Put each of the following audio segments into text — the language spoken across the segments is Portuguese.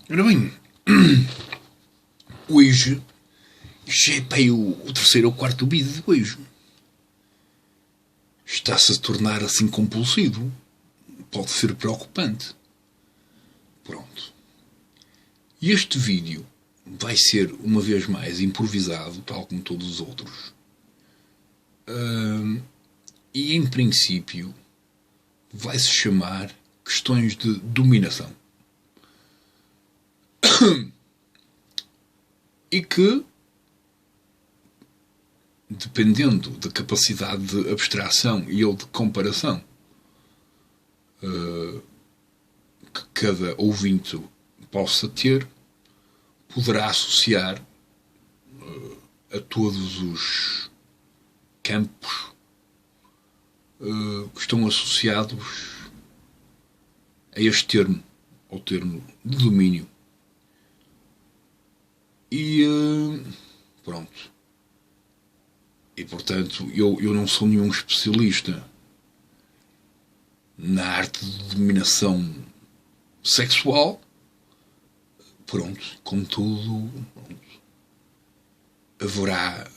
Ora bem, hoje já é para o terceiro ou quarto vídeo de hoje. Está-se a tornar assim compulsivo. Pode ser preocupante. Pronto. E este vídeo vai ser, uma vez mais, improvisado, tal como todos os outros. E, em princípio, vai-se chamar questões de dominação. E que, dependendo da capacidade de abstração e ou de comparação que cada ouvinte possa ter, poderá associar a todos os campos que estão associados a este termo, ao termo de domínio. E pronto. E portanto, eu não sou nenhum especialista na arte de dominação sexual. Pronto, contudo, haverá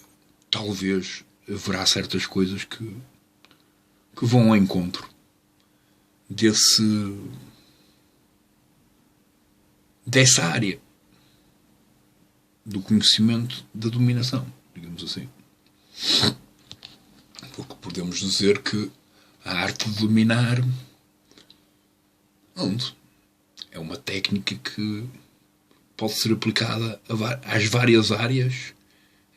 certas coisas que vão ao encontro dessa área do conhecimento da dominação, digamos assim. Porque podemos dizer que a arte de dominar é uma técnica que pode ser aplicada às várias áreas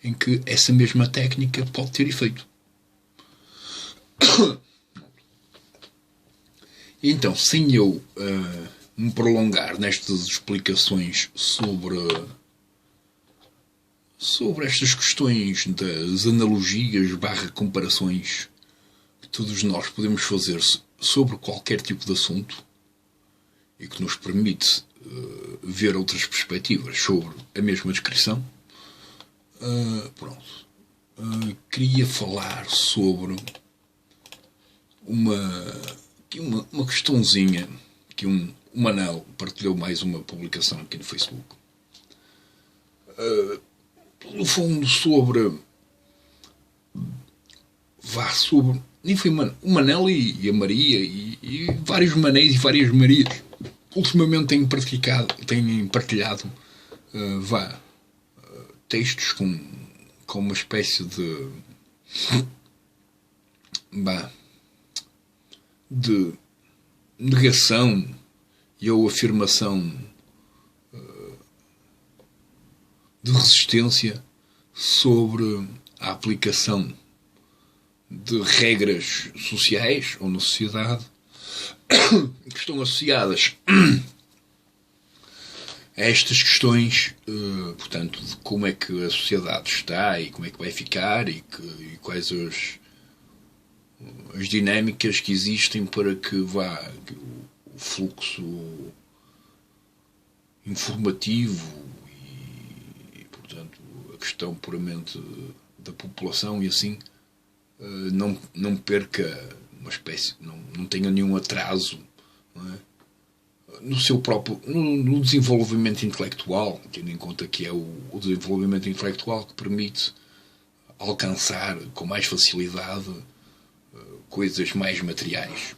em que essa mesma técnica pode ter efeito. Então, sem eu me prolongar nestas explicações sobre estas questões das analogias / comparações que todos nós podemos fazer sobre qualquer tipo de assunto e que nos permite ver outras perspectivas sobre a mesma descrição, queria falar sobre uma questãozinha que um Manel partilhou mais uma publicação aqui no Facebook. No fundo, sobre nem foi o Manel e a Maria e vários Manéis e várias Marias ultimamente têm partilhado textos com uma espécie de negação e ou afirmação de resistência sobre a aplicação de regras sociais ou na sociedade que estão associadas a estas questões, portanto, de como é que a sociedade está e como é que vai ficar e quais as dinâmicas que existem para que o fluxo informativo e, portanto, a questão puramente da população e assim não perca uma espécie, não tenha nenhum atraso, não é? No seu próprio no desenvolvimento intelectual, tendo em conta que é o desenvolvimento intelectual que permite alcançar com mais facilidade coisas mais materiais.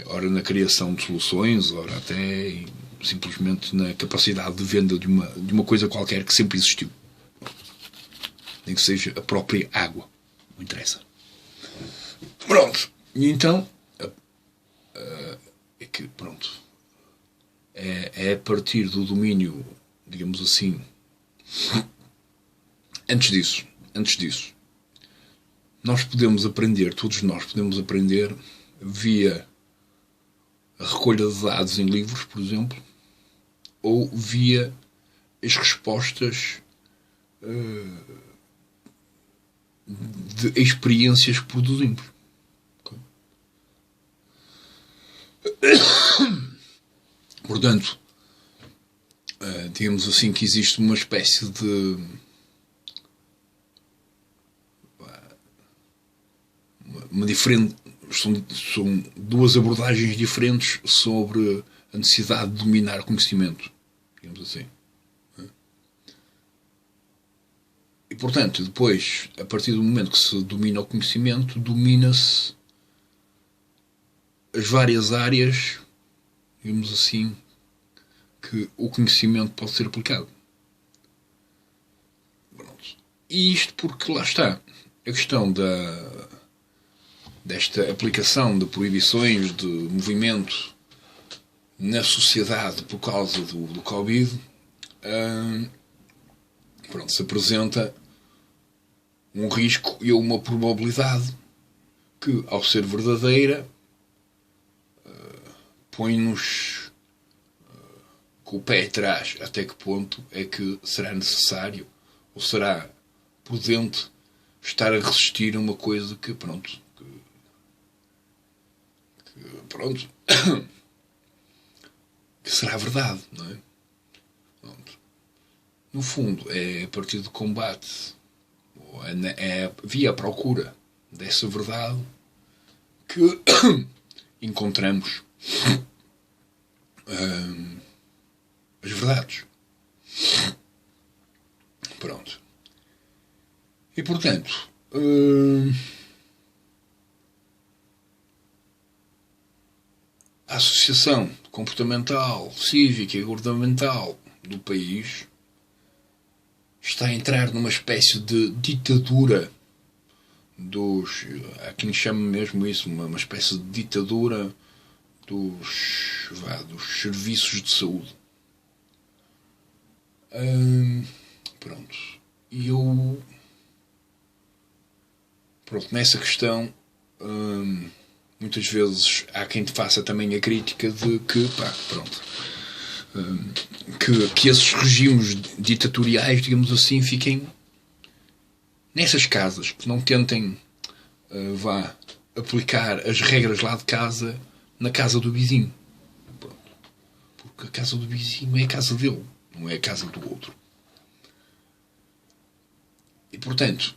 Ora na criação de soluções, ora até simplesmente na capacidade de venda de uma coisa qualquer que sempre existiu. Nem que seja a própria água. Não interessa. Pronto. E então é que, pronto, é a partir do domínio, digamos assim, antes disso, todos nós podemos aprender via a recolha de dados em livros, por exemplo, ou via as respostas de experiências que produzimos. Portanto, digamos assim que existe uma espécie de uma diferente, são duas abordagens diferentes sobre a necessidade de dominar o conhecimento, digamos assim. E, portanto, depois, a partir do momento que se domina o conhecimento, domina-se as várias áreas, digamos assim, que o conhecimento pode ser aplicado. Pronto. E isto porque, lá está, a questão desta aplicação de proibições de movimento na sociedade por causa do Covid, pronto, se apresenta um risco e uma probabilidade que, ao ser verdadeira, põe-nos com o pé atrás. Até que ponto é que será necessário ou será prudente estar a resistir a uma coisa que, pronto, que será verdade, não é? Pronto. No fundo, é a partir do combate, é via a procura dessa verdade que encontramos as verdades. Pronto. E, portanto, a associação comportamental, cívica e governamental do país está a entrar numa espécie de ditadura há quem chame mesmo isso, uma espécie de ditadura dos serviços de saúde. Pronto. E eu... Pronto, nessa questão... muitas vezes há quem te faça também a crítica de que, que esses regimes ditatoriais, digamos assim, fiquem nessas casas, que não tentem aplicar as regras lá de casa na casa do vizinho. Pronto. Porque a casa do vizinho é a casa dele, não é a casa do outro. E, portanto,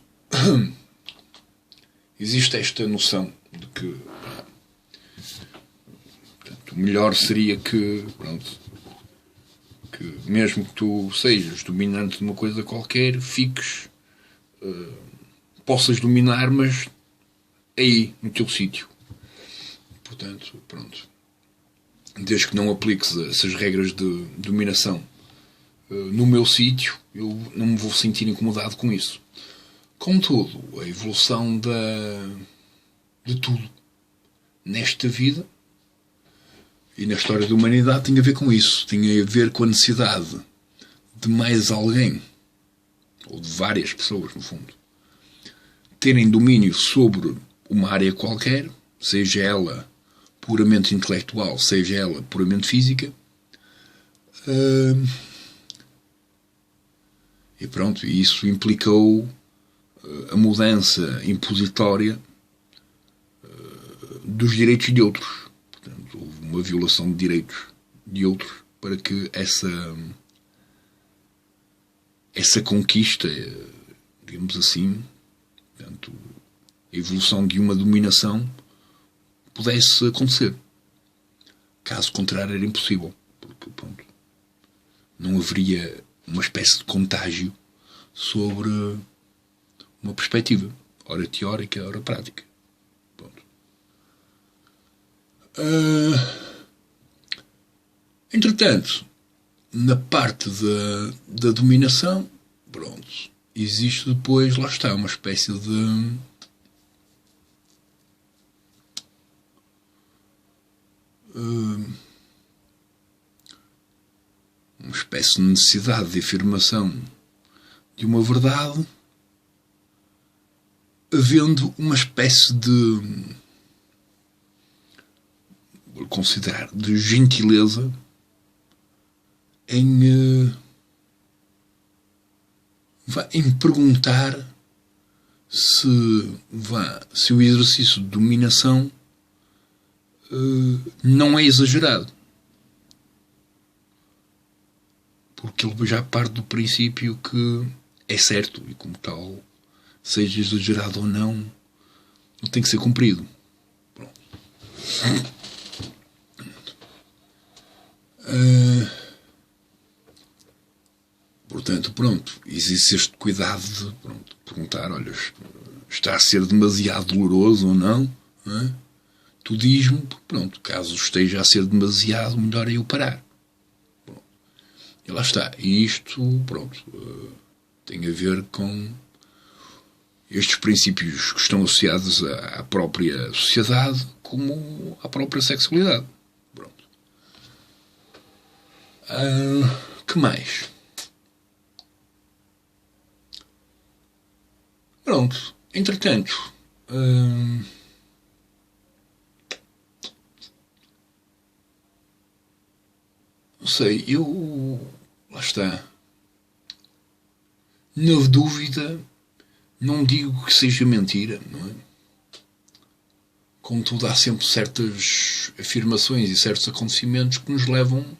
existe esta noção de que portanto, o melhor seria que, que mesmo que tu sejas dominante de uma coisa qualquer, fiques, possas dominar, mas aí, no teu sítio. Portanto, pronto. Desde que não apliques essas regras de dominação no meu sítio, eu não me vou sentir incomodado com isso. Contudo, a evolução de tudo nesta vida e na história da humanidade tem a ver com isso. Tem a ver com a necessidade de mais alguém, ou de várias pessoas, no fundo, terem domínio sobre uma área qualquer, seja ela puramente intelectual, seja ela puramente física. E pronto, isso implicou a mudança impositória dos direitos de outros. Portanto, houve uma violação de direitos de outros para que essa conquista, digamos assim, portanto, a evolução de uma dominação pudesse acontecer. Caso contrário, era impossível. Porque, pronto, não haveria uma espécie de contágio sobre uma perspectiva, ora teórica, ora prática. Pronto. Entretanto, na parte da dominação, pronto, existe depois, lá está, uma espécie de uma espécie de necessidade de afirmação de uma verdade, havendo uma espécie de, vou considerar, de gentileza em perguntar se o exercício de dominação não é exagerado. Porque ele já parte do princípio que é certo e, como tal, seja exagerado ou não tem que ser cumprido. Pronto. Portanto, pronto, existe este cuidado de perguntar, olha, está a ser demasiado doloroso ou não? Tu diz-me, pronto, caso esteja a ser demasiado, melhor é eu parar. Pronto. E lá está. E isto, pronto, tem a ver com estes princípios que estão associados à própria sociedade como à própria sexualidade. Pronto. Que mais? Pronto. Entretanto, não sei, lá está. Na dúvida, não digo que seja mentira, não é? Contudo, há sempre certas afirmações e certos acontecimentos que nos levam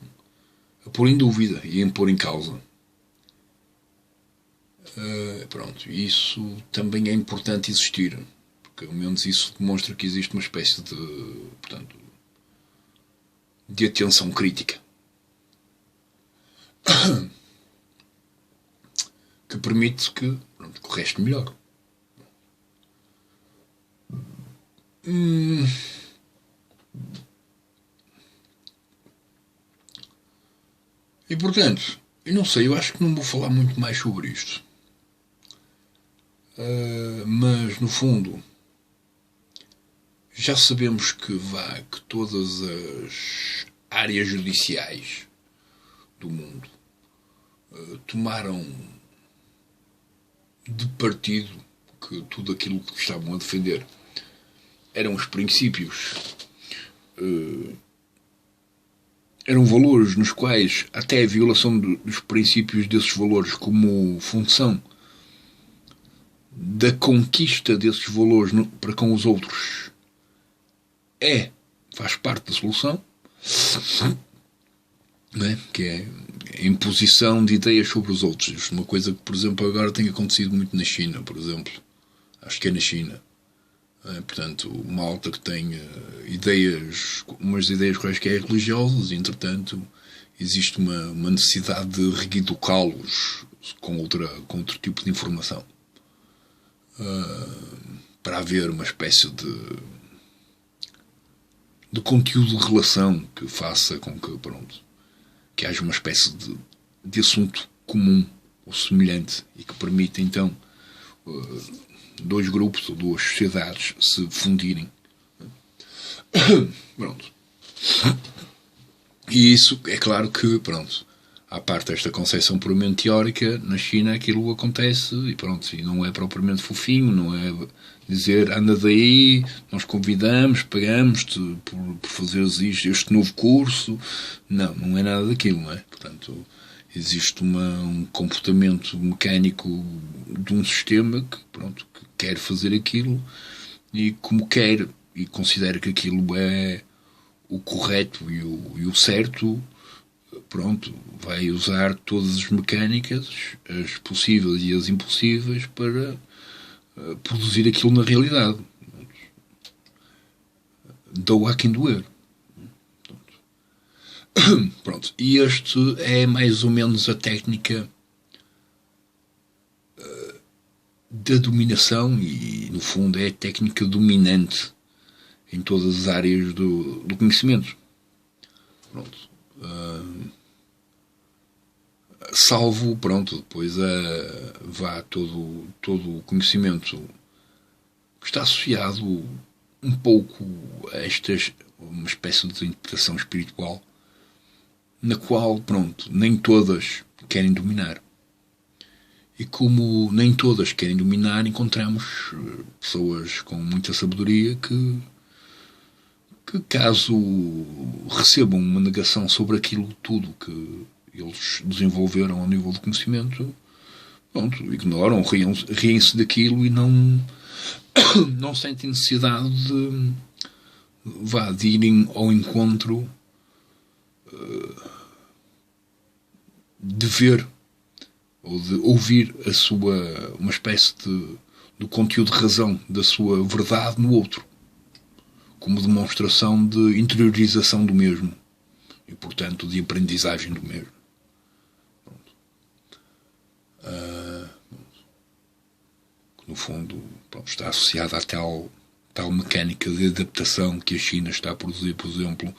a pôr em dúvida e a pôr em causa. Pronto, isso também é importante existir, porque ao menos isso demonstra que existe uma espécie de, portanto, de atenção crítica que permite que o resto melhore. E portanto, eu não sei, eu acho que não vou falar muito mais sobre isto. Mas no fundo já sabemos que todas as áreas judiciais do mundo tomaram de partido que tudo aquilo que estavam a defender eram os princípios, eram valores nos quais até a violação dos princípios desses valores como função da conquista desses valores para com os outros faz parte da solução, não é? Que é a imposição de ideias sobre os outros. Isto é uma coisa que, por exemplo, agora tem acontecido muito na China, por exemplo. Acho que é na China. Portanto, uma malta que tem umas ideias quaisquer religiosas, e, entretanto, existe uma necessidade de reeducá-los com outro tipo de informação. Para haver uma espécie de conteúdo de relação que faça com que haja uma espécie de assunto comum ou semelhante e que permita então dois grupos ou duas sociedades se fundirem. Pronto. E isso é claro que, à parte desta concepção puramente teórica, na China aquilo acontece e não é propriamente fofinho, não é dizer anda daí, nós convidamos, pagamos-te por fazeres este novo curso. Não é nada daquilo, não é? Portanto, existe um comportamento mecânico de um sistema que quer fazer aquilo e como quer e considera que aquilo é o correto e o certo, vai usar todas as mecânicas, as possíveis e as impossíveis, para produzir aquilo na realidade. Dou a quem doer. E este é mais ou menos a técnica da dominação e, no fundo, é a técnica dominante em todas as áreas do conhecimento. Salvo, depois vá todo o conhecimento que está associado um pouco a uma espécie de interpretação espiritual, na qual, nem todas querem dominar. E como nem todas querem dominar, encontramos pessoas com muita sabedoria que caso recebam uma negação sobre aquilo tudo que eles desenvolveram ao nível do conhecimento, ignoram, riem-se daquilo e não sentem necessidade de irem ao encontro, de ver ou de ouvir uma espécie do conteúdo de razão da sua verdade no outro, como demonstração de interiorização do mesmo. e, portanto, de aprendizagem do mesmo. No fundo, pronto, está associada à tal mecânica de adaptação que a China está a produzir, por exemplo,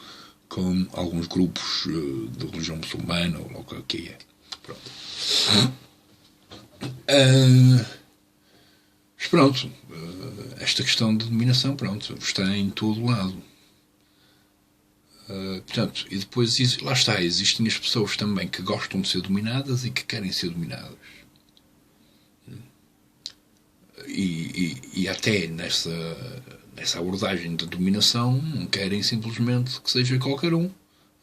com alguns grupos de religião muçulmana, ou o que é. Pronto. Mas pronto, esta questão de dominação, pronto, está em todo o lado. Portanto, e depois, lá está, existem as pessoas também que gostam de ser dominadas e que querem ser dominadas. E até nessa abordagem de dominação não querem simplesmente que seja qualquer um.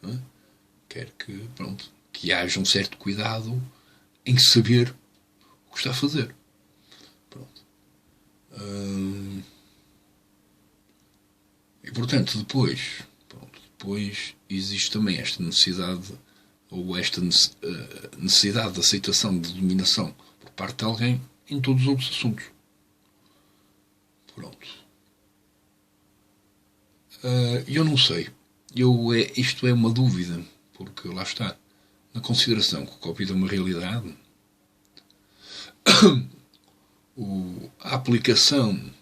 Não é? Quer que haja um certo cuidado em saber o que está a fazer. Pronto. E portanto, depois existe também esta necessidade, ou esta necessidade de aceitação de dominação por parte de alguém em todos os outros assuntos. Pronto. Eu não sei. Isto é uma dúvida, porque lá está. Na consideração que o Covid é uma realidade, a aplicação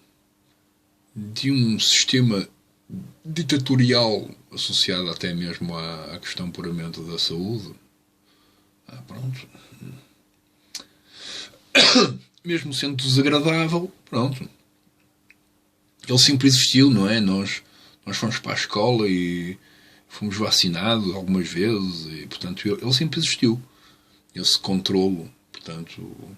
de um sistema ditatorial associado até mesmo à questão puramente da saúde, pronto. Mesmo sendo desagradável, pronto. Ele sempre existiu, não é? Nós fomos para a escola e fomos vacinados algumas vezes e, portanto, ele sempre existiu. Esse controlo, portanto...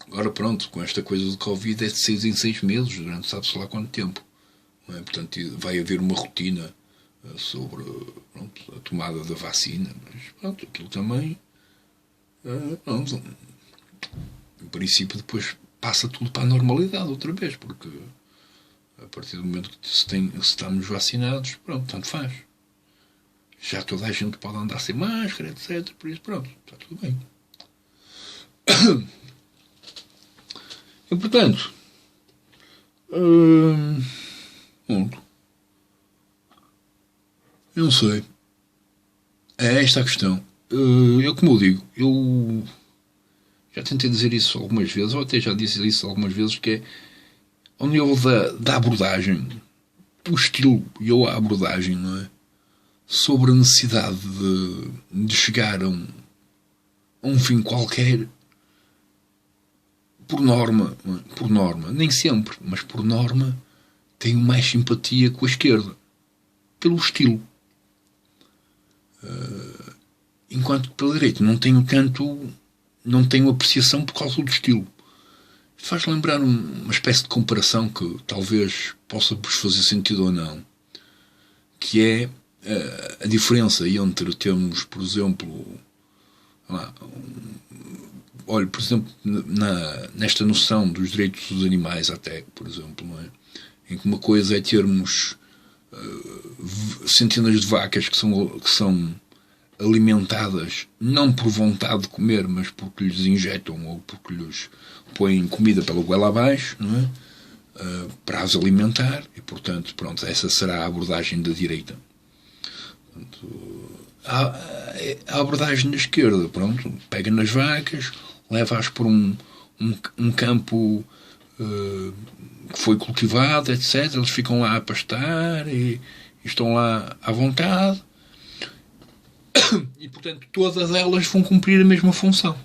agora, pronto, com esta coisa do Covid é de 6 em 6 meses, durante sabe-se lá quanto tempo. Não é? Portanto, vai haver uma rotina sobre a tomada da vacina, mas, pronto, aquilo também... pronto, em princípio, depois passa tudo para a normalidade outra vez, porque a partir do momento que se estamos vacinados, pronto, tanto faz. Já toda a gente pode andar sem máscara, etc. Por isso, pronto, está tudo bem. E, portanto, eu não sei. É esta a questão. Como eu digo, eu já tentei dizer isso algumas vezes, ou até já disse isso algumas vezes, que é ao nível da abordagem, o estilo e a abordagem, não é? Sobre a necessidade de chegar a um fim qualquer, por norma, nem sempre, mas por norma, tenho mais simpatia com a esquerda, pelo estilo. Enquanto que pela direita não tenho apreciação por causa do estilo. Faz lembrar uma espécie de comparação que talvez possa vos fazer sentido ou não, que é a diferença entre termos, por exemplo, olha, por exemplo, nesta noção dos direitos dos animais, até, por exemplo, não é? Em que uma coisa é termos centenas de vacas que são alimentadas não por vontade de comer, mas porque lhes injetam ou porque lhes põem comida pela goela abaixo, não é? Para as alimentar, e portanto, pronto, essa será a abordagem da direita. Portanto, a abordagem da esquerda, pronto, pega nas vacas, leva-as por um campo que foi cultivado, etc. Eles ficam lá a pastar e estão lá à vontade. E, portanto, todas elas vão cumprir a mesma função.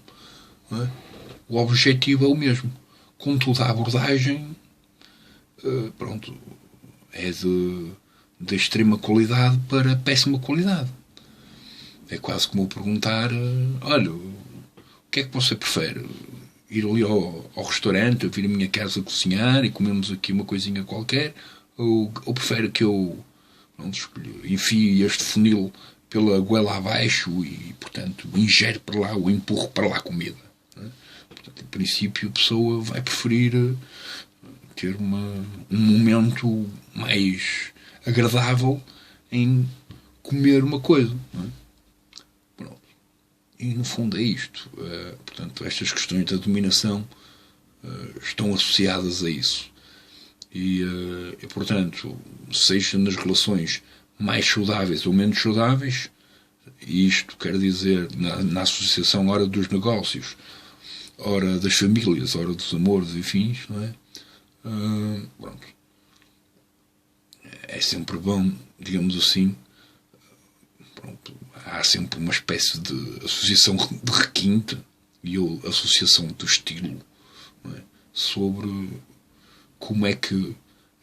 Não é? O objetivo é o mesmo. Contudo, a abordagem pronto, é de extrema qualidade para péssima qualidade. É quase como perguntar, olha, o que é que você prefere? Ir ali ao restaurante, vir à minha casa cozinhar e comermos aqui uma coisinha qualquer? Ou prefere que eu enfie este funil pela goela abaixo e, portanto, ingere para lá ou empurro para lá comida? Não é? Portanto, em princípio, a pessoa vai preferir ter um momento mais agradável em comer uma coisa. Não é? Pronto. E, no fundo, é isto. Portanto, estas questões da dominação estão associadas a isso. E, portanto, seja nas relações mais saudáveis ou menos saudáveis, e isto quer dizer na associação ora dos negócios, ora das famílias, ora dos amores e fins, não é? Pronto. É sempre bom, digamos assim, pronto, há sempre uma espécie de associação de requinte e associação do estilo, não é? Sobre como é que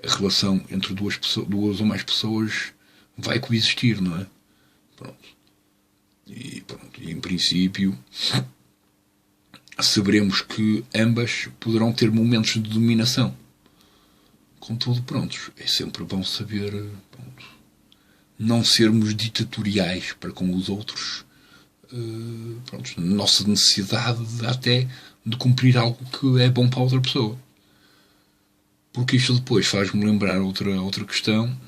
a relação entre duas ou mais pessoas vai coexistir, não é? Pronto. E em princípio saberemos que ambas poderão ter momentos de dominação. Contudo, pronto, é sempre bom saber, pronto, não sermos ditatoriais para com os outros, pronto, nossa necessidade até de cumprir algo que é bom para a outra pessoa. Porque isto depois faz-me lembrar outra questão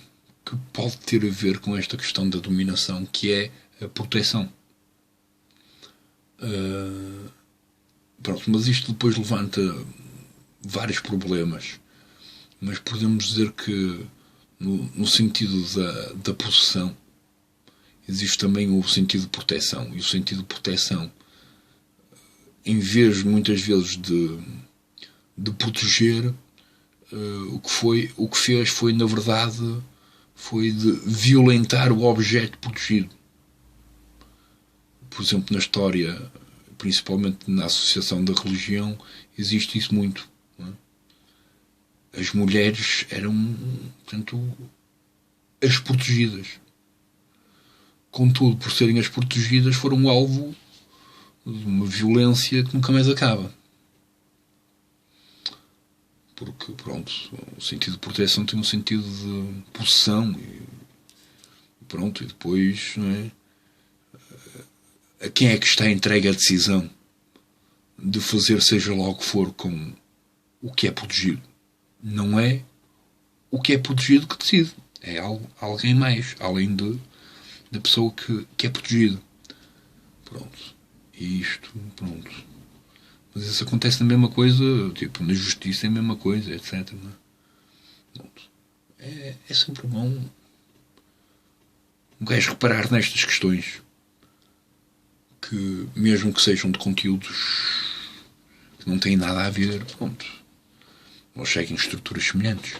que pode ter a ver com esta questão da dominação, que é a proteção. Pronto, mas isto depois levanta vários problemas. Mas podemos dizer que no sentido da possessão existe também o sentido de proteção. E o sentido de proteção, em vez muitas vezes de proteger, o que fez foi, na verdade, foi de violentar o objeto protegido. Por exemplo, na história, principalmente na associação da religião, existe isso muito. Não é? As mulheres eram, portanto, as protegidas. Contudo, por serem as protegidas, foram alvo de uma violência que nunca mais acaba. Porque, pronto, o sentido de proteção tem um sentido de possessão e pronto, e depois, não é? A quem é que está entregue a decisão de fazer seja lá o que for com o que é protegido? Não é o que é protegido que decide. É alguém mais, além da pessoa que é protegida. Pronto. E isto, pronto. Mas isso acontece na mesma coisa, tipo, na justiça é a mesma coisa, etc. Não é? Pronto. É sempre bom um gajo reparar nestas questões, que mesmo que sejam de conteúdos que não têm nada a ver, pronto, ou seguem estruturas semelhantes.